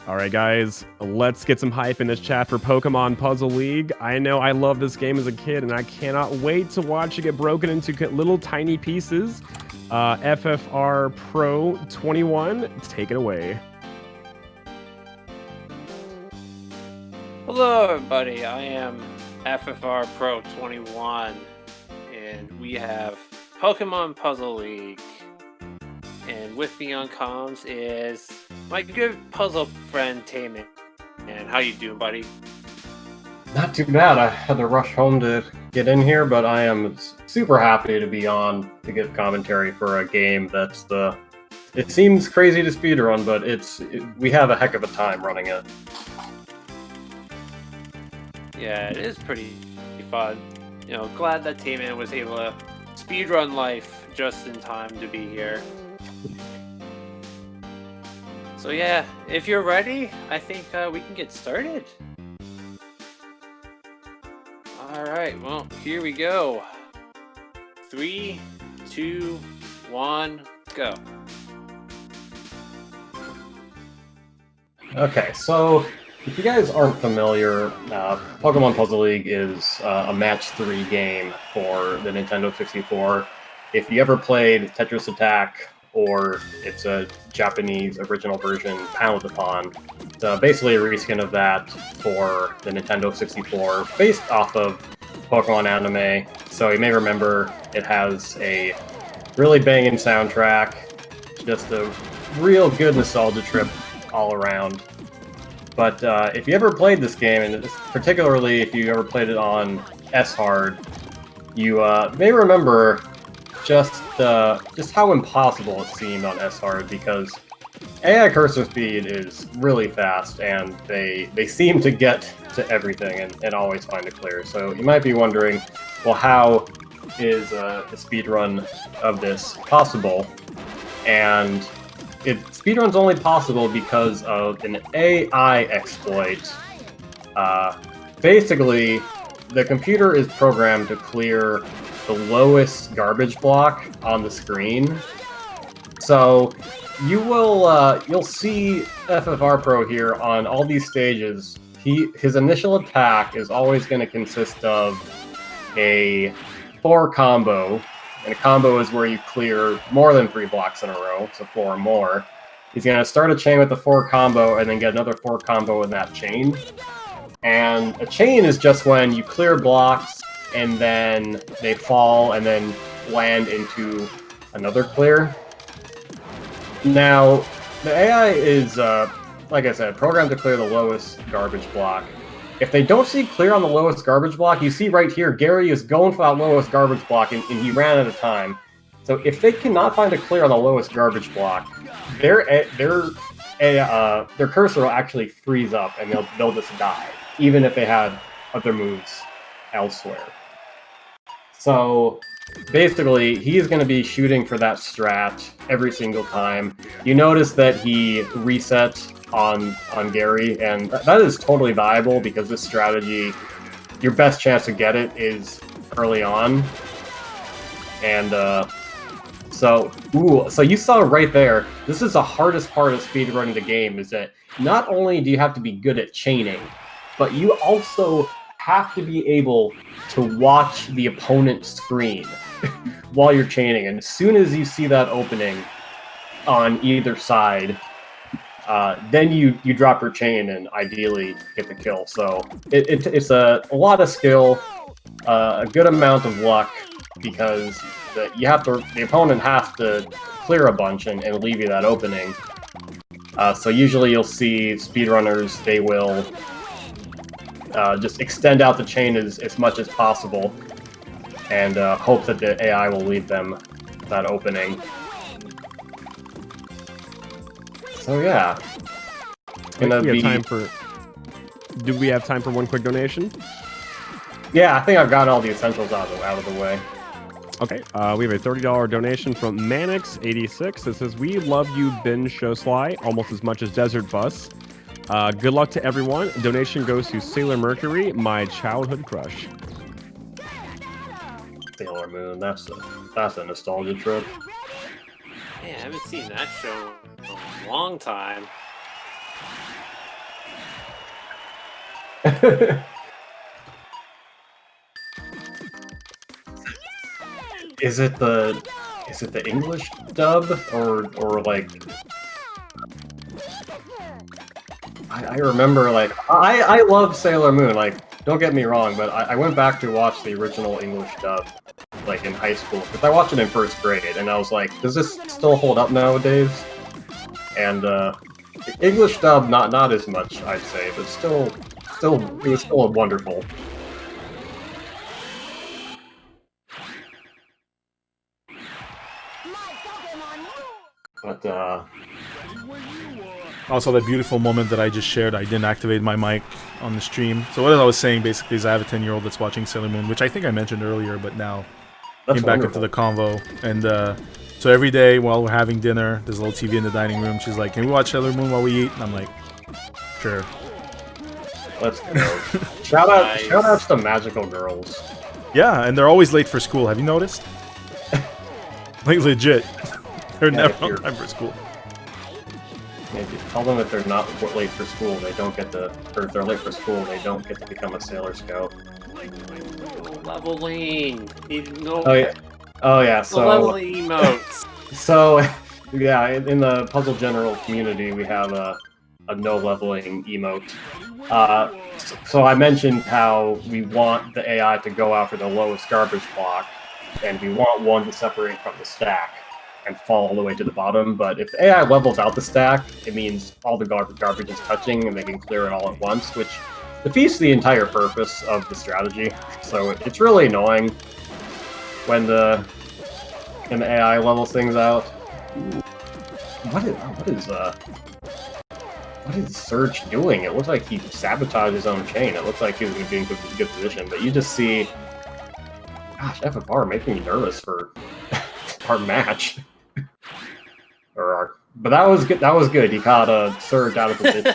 Alright guys, let's get some hype in this chat for Pokemon Puzzle League. I know I loved this game as a kid, and I cannot wait to watch it get broken into little tiny pieces. FFRPro21, take it away. Hello everybody, I am FFRPro21, and we have Pokemon Puzzle League. And with me on comms is my good puzzle friend Taman. And how you doing, buddy? Not too bad. I had to rush home to get in here, but I am super happy to be on to give commentary for a game that's it seems crazy to speedrun, but we have a heck of a time running it. Yeah, it is pretty fun. You know, glad that Taman was able to speedrun life just in time to be here. So yeah, if you're ready, I think we can get started. Alright, well, here we go. 3, 2, 1, go. Okay, so if you guys aren't familiar, Pokemon Puzzle League is a match 3 game for the Nintendo 64. If you ever played Tetris Attack, or it's a Japanese original version, Panel Upon. It's basically a reskin of that for the Nintendo 64, based off of Pokemon anime. So you may remember it has a really banging soundtrack, just a real good nostalgia trip all around. But if you ever played this game, and particularly if you ever played it on S-Hard, you may remember just how impossible it seemed on S-Hard, because AI cursor speed is really fast, and they seem to get to everything and always find a clear. So you might be wondering, well, how is a speedrun of this possible? And speedrun's only possible because of an AI exploit. Basically, the computer is programmed to clear the lowest garbage block on the screen. So you'll see FFRPro here on all these stages. His initial attack is always going to consist of a 4 combo, and a combo is where you clear more than 3 blocks in a row, so 4 or more. He's going to start a chain with the 4 combo and then get another 4 combo in that chain. And a chain is just when you clear blocks and then they fall and then land into another clear. Now, the AI is, like I said, programmed to clear the lowest garbage block. If they don't see clear on the lowest garbage block, you see right here, Gary is going for that lowest garbage block, and he ran out of time. So if they cannot find a clear on the lowest garbage block, their cursor will actually freeze up, and they'll just die, even if they had other moves elsewhere. So basically, he's going to be shooting for that strat every single time. You notice that he reset on Gary, and that is totally viable because this strategy, your best chance to get it is early on. And so you saw right there, this is the hardest part of speedrunning the game, is that not only do you have to be good at chaining, but you also have to be able to watch the opponent's screen while you're chaining. And as soon as you see that opening on either side, then you drop your chain and ideally get the kill. So it's a lot of skill, a good amount of luck, because the opponent has to clear a bunch and leave you that opening. So usually you'll see speedrunners, they will just extend out the chain as much as possible and hope that the AI will leave them that opening. So yeah, it's gonna be. Do we have time for one quick donation? Yeah, I think I've gotten all the essentials out of the way. Okay, we have a $30 donation from Manix86 that says, "We love you, Ben Showsly, almost as much as Desert Bus. Good luck to everyone. Donation goes to Sailor Mercury, my childhood crush." Sailor Moon, that's a nostalgia trip. Man, I haven't seen that show in a long time. Is it the English dub or like I remember like I love Sailor Moon, like don't get me wrong, but I went back to watch the original English dub like in high school because I watched it in first grade and I was like, does this still hold up nowadays? And English dub not as much, I'd say, but still it was still wonderful. But Also, that beautiful moment that I just shared, I didn't activate my mic on the stream. So what I was saying basically is I have a 10-year-old that's watching Sailor Moon, which I think I mentioned earlier, but now that's came back wonderful. into the convo. And so every day while we're having dinner, there's a little TV in the dining room. She's like, "Can we watch Sailor Moon while we eat?" And I'm like, "Sure." Let's go. Shout outs to Magical Girls. Yeah, and they're always late for school. Have you noticed? Like legit, they're Yeah, never on time for school. Maybe tell them if they're not late for school, they don't get to, or if they're late for school, they don't get to become a Sailor Scout. Leveling. Oh yeah. The So leveling emotes. so yeah, in the Puzzle General community, we have a no leveling emote. So I mentioned how we want the AI to go after the lowest garbage block, and we want one to separate from the stack and fall all the way to the bottom. But if the AI levels out the stack, it means all the garbage is touching and they can clear it all at once, which defeats the entire purpose of the strategy. So it's really annoying when the AI levels things out. What is Surge doing? It looks like he sabotaged his own chain. It looks like he was going to be in good position, but you just see, gosh, FFR making me nervous for our match. But that was good. That was good. He caught a Surge out of position.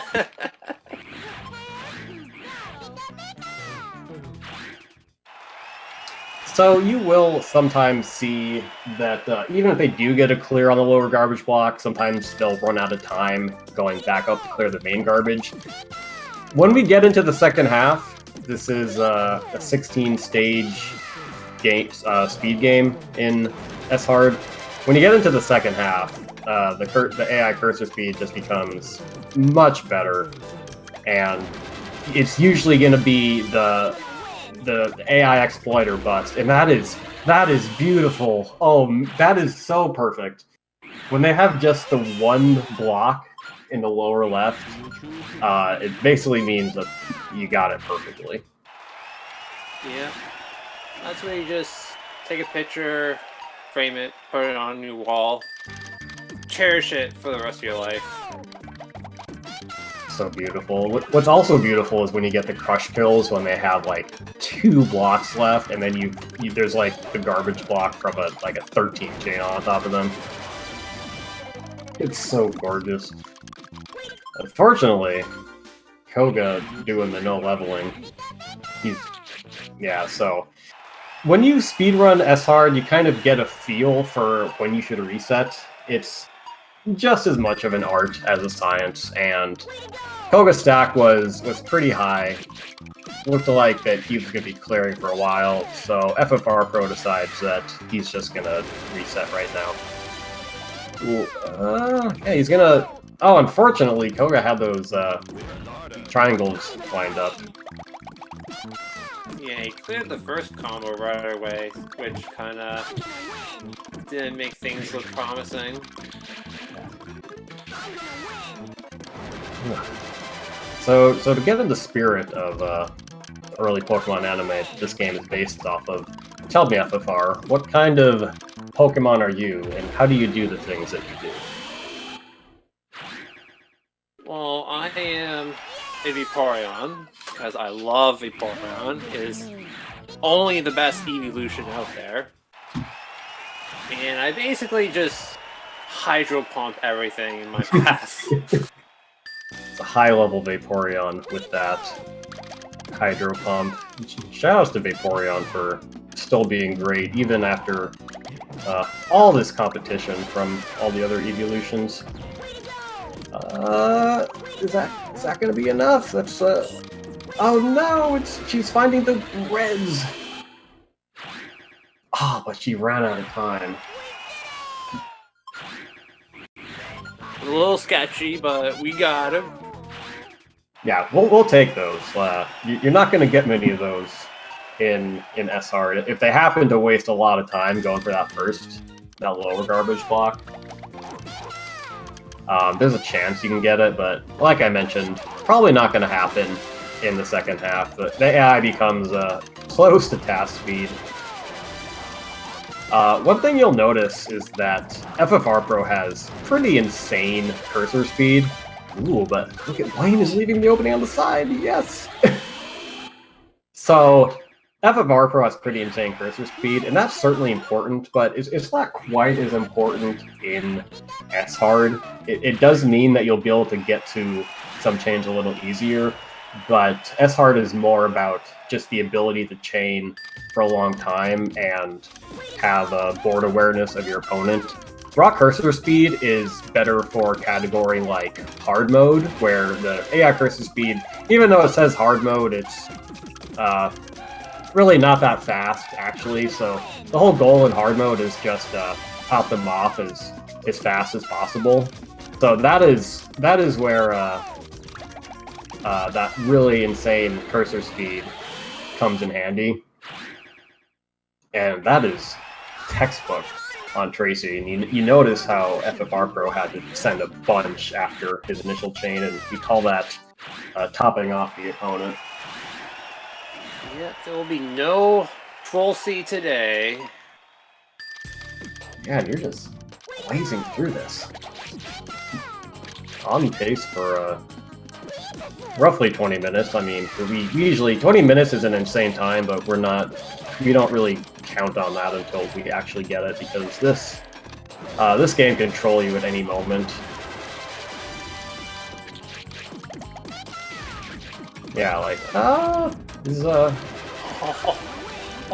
So you will sometimes see that even if they do get a clear on the lower garbage block, sometimes they'll run out of time going back up to clear the main garbage. When we get into the second half, this is a 16-stage game, speed game in S-Hard. When you get into the second half, the AI cursor speed just becomes much better, and it's usually going to be the AI exploiter bust, and that is beautiful. Oh, that is so perfect. When they have just the one block in the lower left, it basically means that you got it perfectly. Yeah, that's where you just take a picture, frame it, put it on a new wall, cherish it for the rest of your life. So beautiful. What's also beautiful is when you get the crush kills when they have like 2 blocks left, and then you there's like the garbage block from a 13 chain on top of them. It's so gorgeous. Unfortunately, Koga doing the no leveling. So when you speedrun S-Hard, you kind of get a feel for when you should reset. It's just as much of an art as a science, and Koga's stack was pretty high. Looked like that he was going to be clearing for a while, so FFRPro decides that he's just going to reset right now. Yeah, he's going to... Oh, unfortunately, Koga had those triangles lined up. Yeah, he cleared the first combo right away, which kind of didn't make things look promising. So to get in the spirit of early Pokemon anime this game is based off of, tell me, FFR, what kind of Pokemon are you, and how do you do the things that you do? Well, I am a Vaporeon, because I love Vaporeon. It is only the best evolution out there. And I basically just hydro pump everything in my path. It's a high-level Vaporeon with that Hydro Pump. Shoutouts to Vaporeon for still being great, even after all this competition from all the other evolutions. is that gonna be enough? That's oh no, she's finding the reds. Ah, but she ran out of time. A little sketchy, but we got him. Yeah, we'll take those. You're not gonna get many of those in SR. If they happen to waste a lot of time going for that lower garbage block, there's a chance you can get it, but like I mentioned, probably not going to happen in the second half. The AI becomes close to task speed. One thing you'll notice is that FFRPro has pretty insane cursor speed. Ooh, but look at Wayne is leaving the opening on the side. Yes! So, FFRPro has pretty insane cursor speed, and that's certainly important, but it's not quite as important in S-Hard. It does mean that you'll be able to get to some chains a little easier, but S-Hard is more about just the ability to chain for a long time and have a board awareness of your opponent. Raw cursor speed is better for a category like hard mode, where the AI cursor speed, even though it says hard mode, it's really not that fast, actually. So the whole goal in hard mode is just top them off as fast as possible. So that is where that really insane cursor speed comes in handy. And that is textbook on Tracy. And you notice how FFRPro had to send a bunch after his initial chain, and we call that topping off the opponent. Yep, there will be no Troll C today. Yeah, you're just blazing through this. On pace for roughly 20 minutes. I mean, we usually 20 minutes is an insane time, but we don't really count on that until we actually get it, because this game can troll you at any moment. Yeah, like this is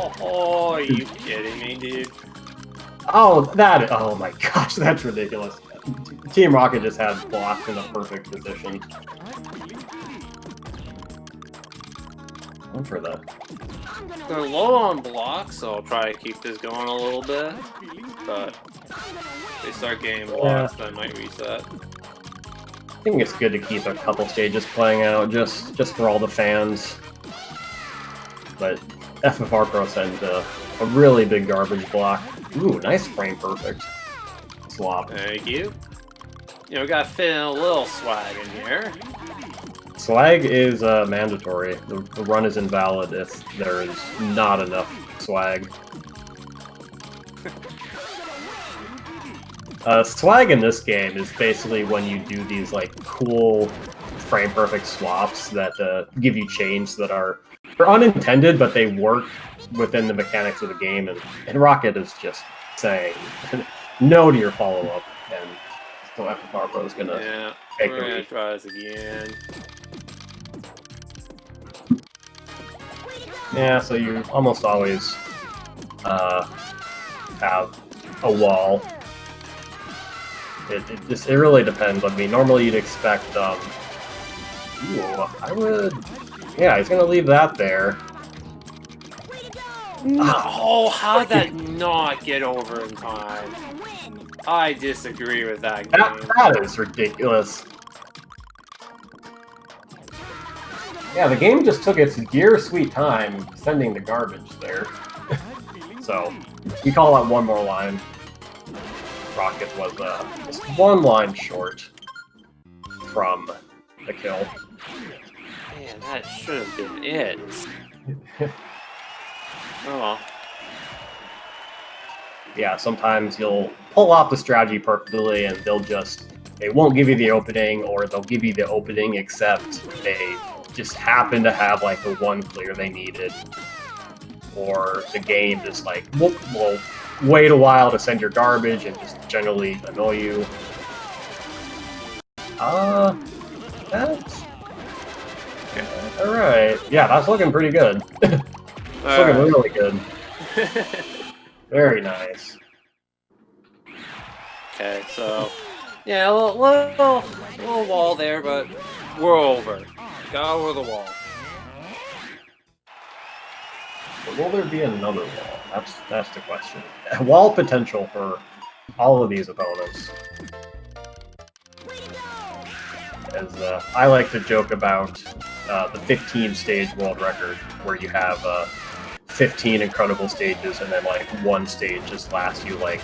Oh, are you kidding me, dude? oh my gosh, that's ridiculous. Team Rocket just had blocked in a perfect position. Going for the They're low on blocks, so I'll try to keep this going a little bit. But if they start getting blocks, then I might reset. I think it's good to keep a couple stages playing out just for all the fans. But FFRPro sent a really big garbage block. Ooh, nice frame perfect swap. Thank you. You know, we gotta fit in a little swag in here. Swag is mandatory. The run is invalid if there is not enough swag. Swag in this game is basically when you do these like cool frame perfect swaps that give you chains that are unintended, but they work within the mechanics of the game, and Rocket is just saying no to your follow-up, and so FFRPro is gonna take we're gonna try this again. Yeah, so you almost always have a wall. It really depends. I mean, normally you'd expect, ooh, yeah, he's gonna leave that there. Oh, how did that not get over in time? I disagree with that game. That is ridiculous. Yeah, the game just took its dear sweet time sending the garbage there. So, you call that one more line. Rocket was just one line short from the kill. Man, that should have been it. Oh well. Yeah, sometimes you'll pull off the strategy perfectly and they won't give you the opening, or they'll give you the opening except they just happen to have like the one clear they needed. Or the game just like, will wait a while to send your garbage and just generally annoy you. That's... Alright. Yeah, that's looking pretty good. It's looking really good. Very nice. Okay, so yeah, a little wall there, but We're over. Got over the wall. But will there be another wall? That's the question. Wall potential for all of these opponents. As I like to joke about the 15-stage world record, where you have 15 incredible stages, and then like one stage just lasts you like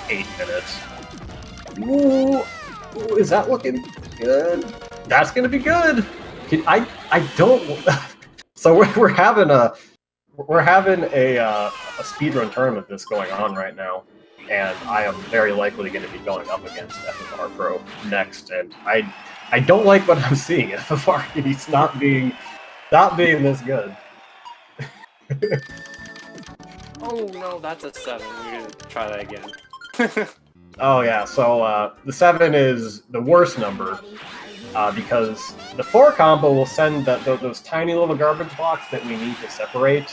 8 minutes. Ooh, is that looking good? That's gonna be good. I don't. So we're having a speedrun tournament that's going on right now, and I am very likely going to be going up against FFRPro next, and I don't like what I'm seeing. FFR, he's not being this good. Oh no, that's a 7. We're gonna try that again. Oh yeah, so the 7 is the worst number, because the 4 combo will send those tiny little garbage blocks that we need to separate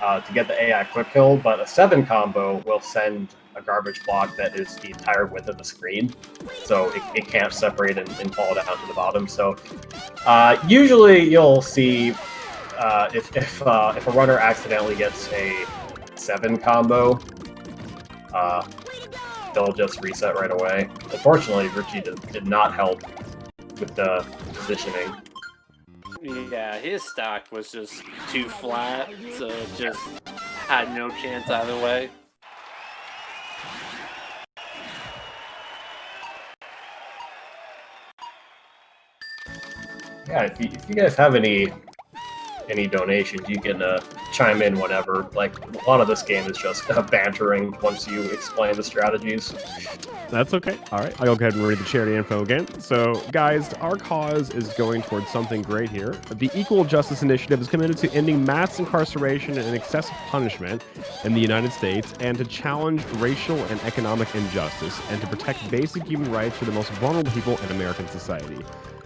to get the AI quick kill, but a 7 combo will send a garbage block that is the entire width of the screen, so it can't separate and fall down to the bottom. So usually you'll see if a runner accidentally gets a 7 combo, they'll just reset right away. Unfortunately, Richie did not help with the positioning. Yeah, his stock was just too flat, so it just had no chance either way. Yeah, if you guys have any donations, you can chime in whenever. Like, a lot of this game is just bantering once you explain the strategies. That's okay. All right, I'll go ahead and read the charity info again. So, guys, our cause is going towards something great here. The Equal Justice Initiative is committed to ending mass incarceration and excessive punishment in the United States, and to challenge racial and economic injustice, and to protect basic human rights for the most vulnerable people in American society.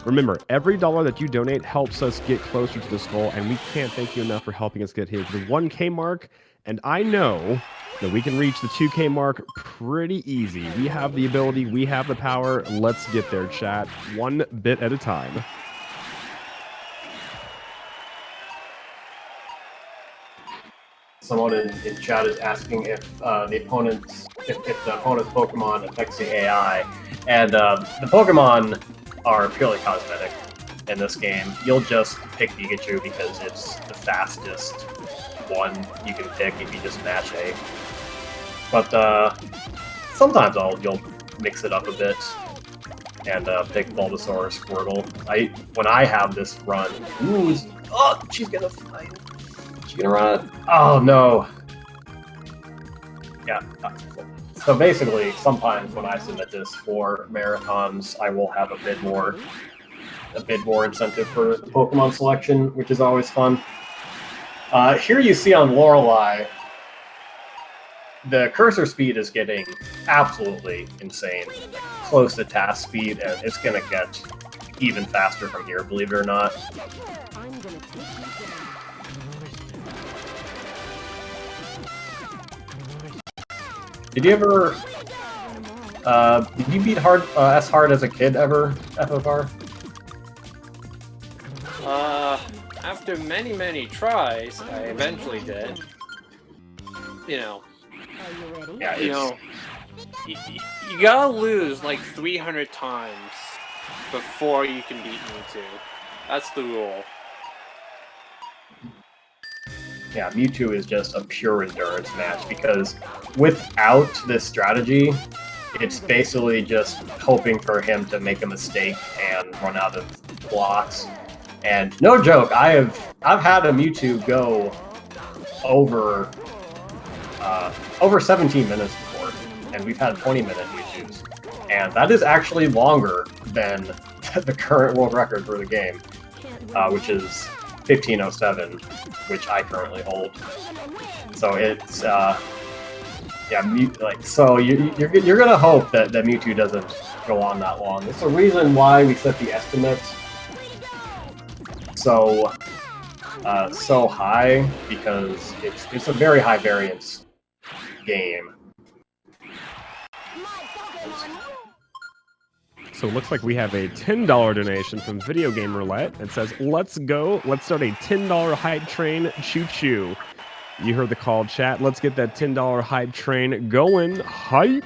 Remember, every dollar that you donate helps us get closer to this goal, and we can't thank you enough for helping us get here to the 1K mark. And I know that we can reach the 2K mark pretty easy. We have the ability, we have the power. Let's get there, chat, one bit at a time. Someone in chat is asking if the opponent's Pokemon affects the AI, and the Pokemon are purely cosmetic in this game. You'll just pick Pikachu because it's the fastest one you can pick if you just match A. But sometimes you'll mix it up a bit and pick Bulbasaur or Squirtle. When I have this run, oh, she's gonna fight. She's gonna run. Oh no. Yeah. So basically, sometimes when I submit this for marathons, I will have a bit more incentive for the Pokemon selection, which is always fun. Here you see on Lorelei, the cursor speed is getting absolutely insane, close to task speed, and it's gonna get even faster from here, believe it or not. Did you ever, did you beat S hard as a kid ever, FFR? After many tries, I eventually did. You know. Yeah, you know, you gotta lose like 300 times before you can beat Mewtwo. That's the rule. Yeah, Mewtwo is just a pure endurance match, because without this strategy, it's basically just hoping for him to make a mistake and run out of blocks. And no joke, I've had a Mewtwo go over 17 minutes before, and we've had 20-minute Mewtwo's, and that is actually longer than the current world record for the game, which is 15:07, which I currently hold. So it's so you're gonna hope that Mewtwo doesn't go on that long. It's the reason why we set the estimate so high, because it's a very high variance game. So it looks like we have a $10 donation from Video Game Roulette. It says, let's go. Let's start a $10 hype train. Choo-choo. You heard the call, chat. Let's get that $10 hype train going. Hype.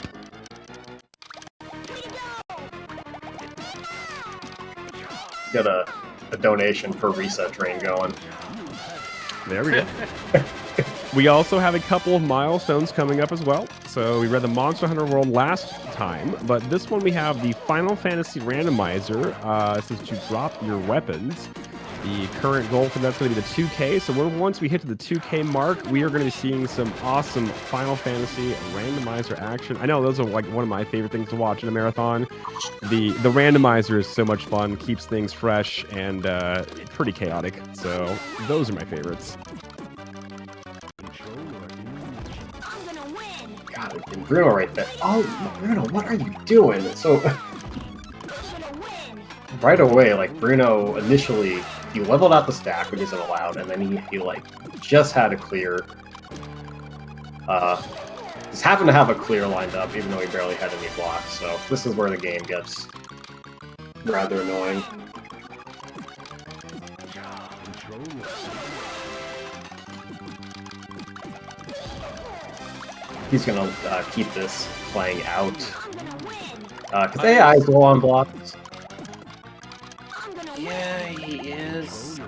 Get a donation for Reset Train going. There we go. We also have a couple of milestones coming up as well. So we read the Monster Hunter World last time, but this one we have the Final Fantasy Randomizer. It says to drop your weapons. The current goal for that's going to be the 2K. So once we hit to the 2K mark, we are going to be seeing some awesome Final Fantasy Randomizer action. I know those are like one of my favorite things to watch in a marathon. The randomizer is so much fun, keeps things fresh and pretty chaotic. So those are my favorites. God, and Bruno right there. Oh, Bruno, what are you doing? So right away, like Bruno initially, he leveled out the stack, which isn't allowed, and then he like just had a clear. Just happened to have a clear lined up, even though he barely had any blocks. So this is where the game gets rather annoying. He's gonna keep this playing out because AI is low on blocks. Yeah, he is.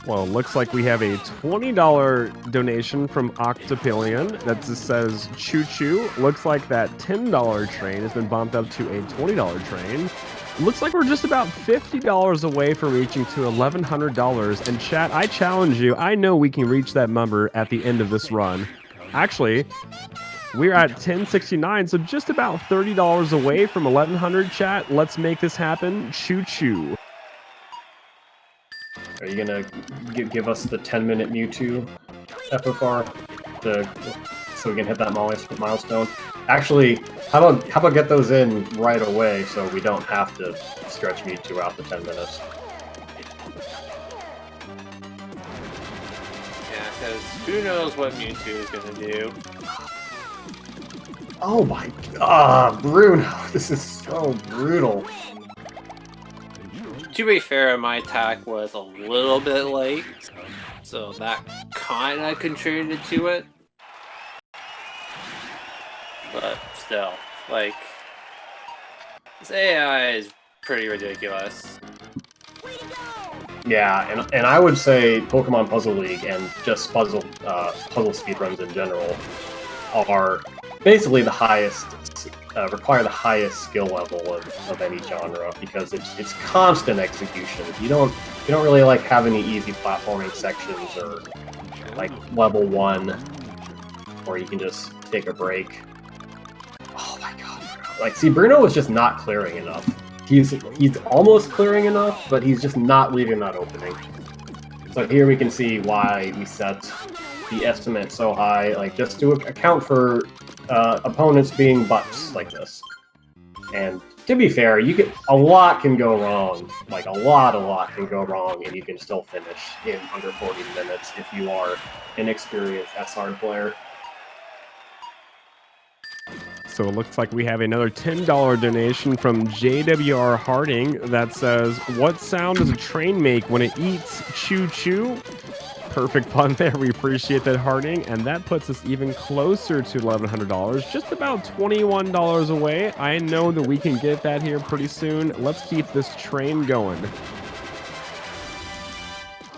Well, it looks like we have a $20 donation from Octopillion that just says choo choo. Looks like that $10 train has been bumped up to a $20 train. Looks like we're just about $50 away from reaching to $1,100. And chat, I challenge you. I know we can reach that number at the end of this run. Actually, we're at 1069, so just about $30 away from 1,100. Chat, let's make this happen. Choo choo. Are you gonna give us the 10-minute Mewtwo FFR so we can hit that milestone? Actually, how about get those in right away so we don't have to stretch Mewtwo out the 10 minutes? Yeah, because who knows what Mewtwo is gonna do? Oh my god, Bruno, this is so brutal. To be fair, my attack was a little bit late, so that kind of contributed to it. But still, like, this AI is pretty ridiculous. Yeah, and I would say Pokemon Puzzle League and just puzzle speedruns in general are basically the highest, require the highest skill level of any genre because it's constant execution. You don't really like have any easy platforming sections or like level 1 where you can just take a break. Oh my god, Bruno. Like, see, Bruno is just not clearing enough. He's almost clearing enough, but he's just not leaving that opening. So here we can see why we set the estimate so high, like just to account for opponents being butts like this. And to be fair, a lot can go wrong. Like a lot can go wrong, and you can still finish in under 40 minutes if you are an experienced SR player. So it looks like we have another $10 donation from JWR Harding that says, what sound does a train make when it eats? Choo choo. Perfect pun there. We appreciate that, Harding. And that puts us even closer to $1,100, just about $21 away. I know that we can get that here pretty soon. Let's keep this train going.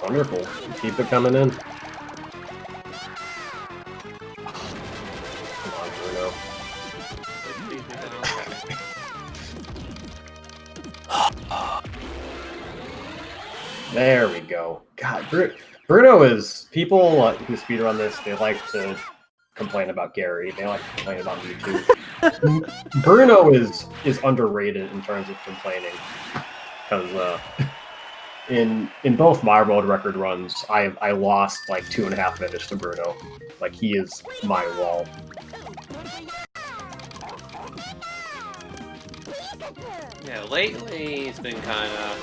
Wonderful. Keep it coming in. Come on, Bruno. There we go. God, Bruno is... People who speedrun this, they like to complain about Gary. They like to complain about me too. Bruno is underrated in terms of complaining. Because in both my world record runs, I lost like 2.5 minutes to Bruno. Like, he is my wall. Yeah, lately he's been kind of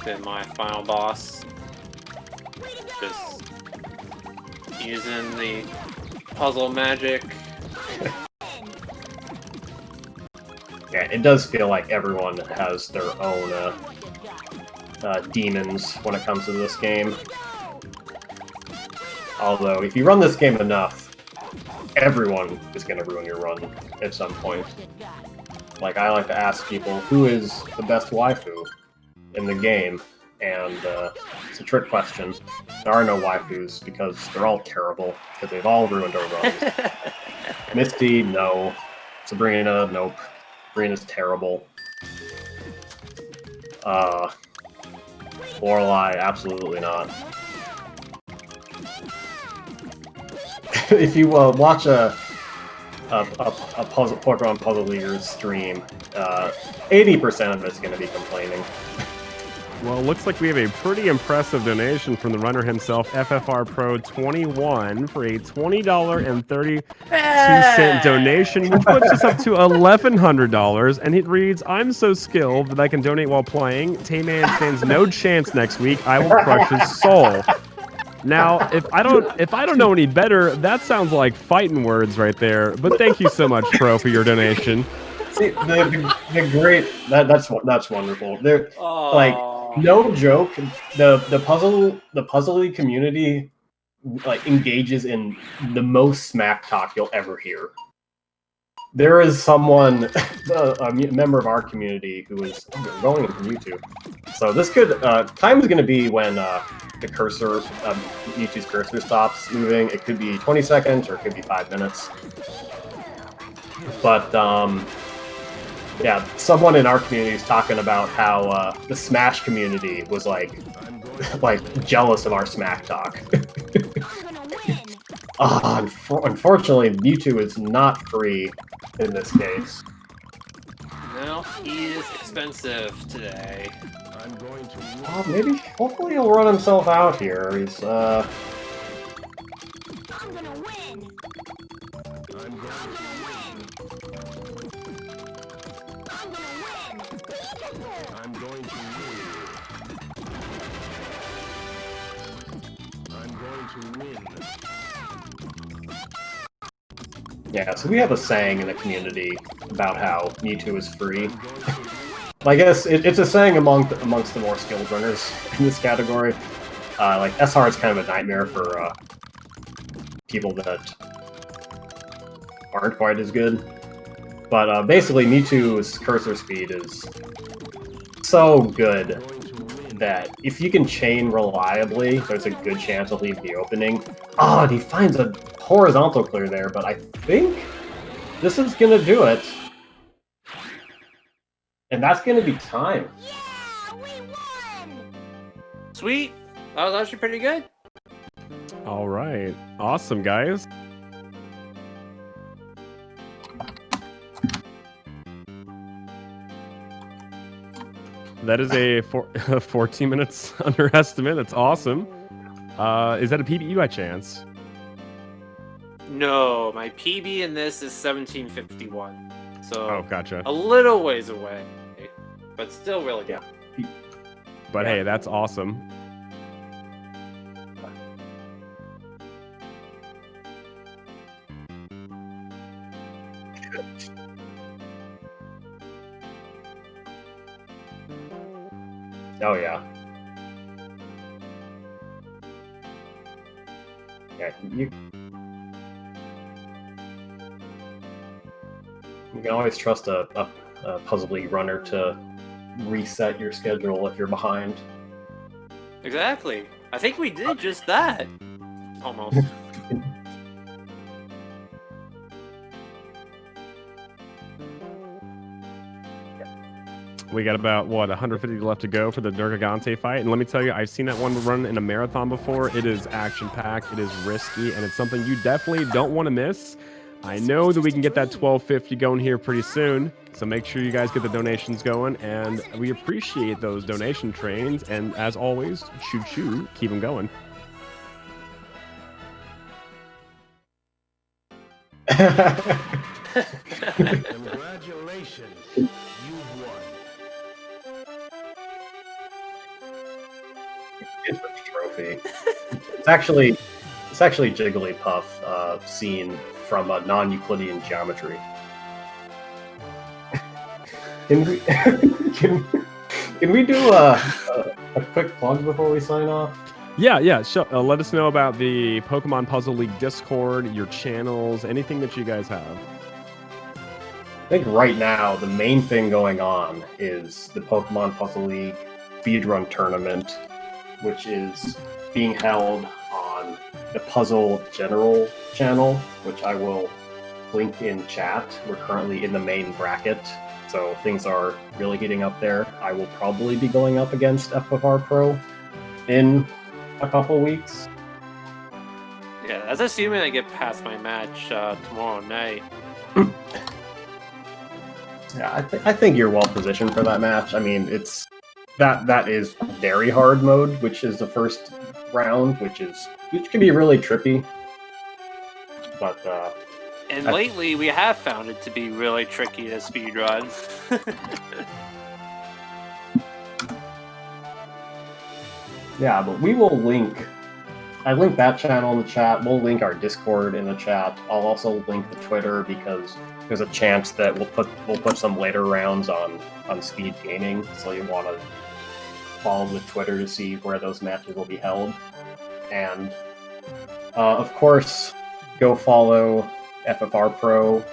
been my final boss. Just using the puzzle magic. Yeah, it does feel like everyone has their own demons when it comes to this game. Although, if you run this game enough, everyone is going to ruin your run at some point. Like, I like to ask people, who is the best waifu in the game? And it's a trick question. There are no waifus, because they're all terrible, because they've all ruined our runs. Misty, no. Sabrina, nope. Sabrina's terrible. Lorelei, absolutely not. If you watch a Pokemon Puzzle Leaguers stream, 80% of it's going to be complaining. Well, it looks like we have a pretty impressive donation from the runner himself, FFRPro21, for a $20.32 donation, which puts us up to $1,100. And it reads, "I'm so skilled that I can donate while playing. Tayman stands no chance next week. I will crush his soul." Now, if I don't know any better, that sounds like fighting words right there. But thank you so much, Pro, for your donation. See, the great that's wonderful. They're like, no joke. The Puzzle League community like engages in the most smack talk you'll ever hear. There is someone, a member of our community, who is going from YouTube. So this could time is going to be when the cursor, YouTube's cursor stops moving. It could be 20 seconds or it could be 5 minutes. But yeah, someone in our community is talking about how the Smash community was like jealous of our smack talk. Unfortunately, Mewtwo is not free in this case. No, he is expensive today. I'm going to Maybe, hopefully he'll run himself out here. He's, I'm gonna win. I'm going to win. I'm going to win. I'm going to win. yeah, so we have a saying in the community about how Mewtwo is free. I guess it's a saying amongst the more skilled runners in this category. Like, SR is kind of a nightmare for people that aren't quite as good. But basically, Mewtwo's cursor speed is so good that if you can chain reliably, there's a good chance he'll leave the opening. Oh, and he finds a horizontal clear there, but I think this is going to do it. And that's going to be time. Yeah, we won. Sweet. That was actually pretty good. All right. Awesome, guys. That is a 14 minutes underestimate. That's awesome. Is that a PBE by chance? No, my PB in this is 1751. So Oh, gotcha. a little ways away, but still really good. But hey, that's awesome. Oh, yeah. Yeah, you can always trust a Puzzle League runner to reset your schedule if you're behind. Exactly. I think we did just that. Almost. We got about, what, 150 left to go for the Durgagante fight. And let me tell you, I've seen that one run in a marathon before. It is action-packed, it is risky, and it's something you definitely don't want to miss. I know that we can get that 1250 going here pretty soon, so make sure you guys get the donations going, and we appreciate those donation trains. And as always, choo-choo, keep them going. Congratulations. You've won. It's a trophy. It's actually Jigglypuff seen from a non-Euclidean geometry. Can we can we do a quick plug before we sign off? Yeah. So, let us know about the Pokemon Puzzle League Discord, your channels, anything that you guys have. I think right now the main thing going on is the Pokemon Puzzle League Speedrun tournament, which is being held on the Puzzle General channel, which I will link in chat. We're currently in the main bracket, so things are really heating up there. I will probably be going up against FFRPro in a couple weeks. Yeah, that's assuming I get past my match tomorrow night. Yeah, I think you're well positioned for that match. I mean, it's that is very hard mode, which is the first round, which can be really trippy. But And lately, we have found it to be really tricky to speedrun. yeah, but we will link. I linked that channel in the chat. We'll link our Discord in the chat. I'll also link the Twitter because there's a chance that we'll put some later rounds on Speed Gaming. So you want to follow the Twitter to see where those matches will be held. And of course, go follow FFRPro.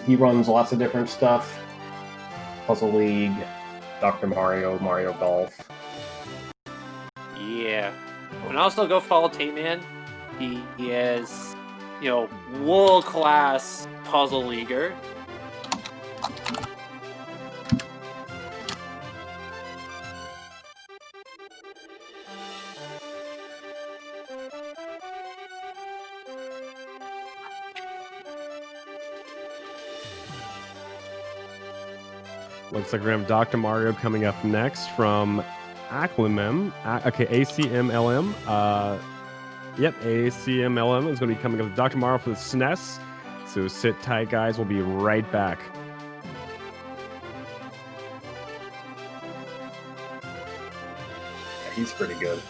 He runs lots of different stuff. Puzzle League, Dr. Mario, Mario Golf. Yeah. And also go follow Tayman. He is, world-class puzzle leaguer. Looks like we're going to have Dr. Mario coming up next from ACLMM. ACMLM. ACMLM is going to be coming up with Dr. Mario for the SNES. So sit tight, guys. We'll be right back. Yeah, he's pretty good.